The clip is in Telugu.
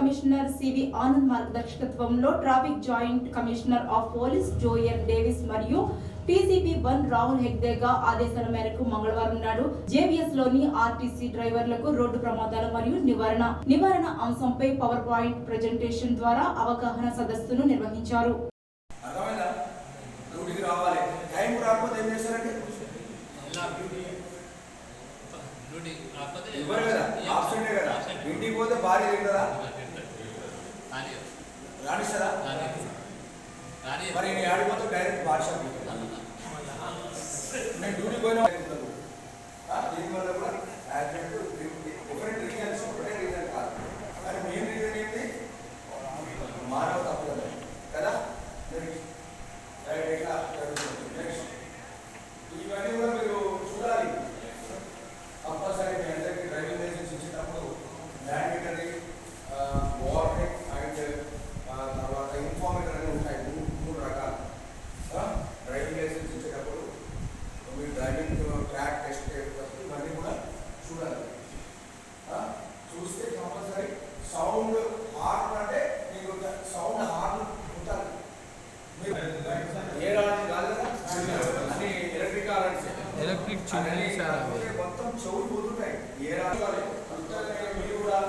కమిషనర్ సివి ఆనంద్ మార్గదర్శకత్వంలో traffic joint commissioner of police Joel Davis మరియు టీసీపీ 1 రాహుల్ హెగ్దేగా ఆదేశాల మేరకు మంగళవారం నాడు జేవీఎస్ లోని ఆర్టీసీ డ్రైవర్లకు రోడ్డు ప్రమాదాలు మరియు నివారణ అంశంపై పవర్ పాయింట్ ప్రెజెంటేషన్ ద్వారా అవగాహన సదస్సును నిర్వహించారు. మరి నేను ఆడిపోతే డైరెక్ట్ వాట్సాప్ నేను డ్యూటీ పోయినా దీనివల్ల కూడా డిఫరెంట్ రీజన్స్ ఒకటే రీజన్ కాదు, కానీ మెయిన్ రీజన్ ఏంటి? మానవ తప్పు కదా. నెక్స్ట్ ఇవన్నీ కూడా మీరు చూడాలి కంపల్సరీ. మీ అందరికీ డ్రైవింగ్ లైసెన్స్ ఇచ్చినప్పుడు మ్యాండేటరీ వార్నింగ్ అండ్ తర్వాత ఇన్ఫార్మేటర్ అని ఉంటాయి. మూడు రకాలు డ్రైవింగ్ లైసెన్స్ ఇచ్చేటప్పుడు మీరు డ్రైవింగ్ ట్రాక్ టెస్ట్ ఇవన్నీ కూడా చూడాలి. చూస్తే కంపల్సరీ సౌండ్ హార్న్ అంటే మీకు సౌండ్ హార్న్ ఉంటుంది. మీరు ఏ రాని కాదు కదా, అన్ని ఎలక్ట్రిక్ మొత్తం చెవులు పోతుంటాయి. ఏ రాని మీరు కూడా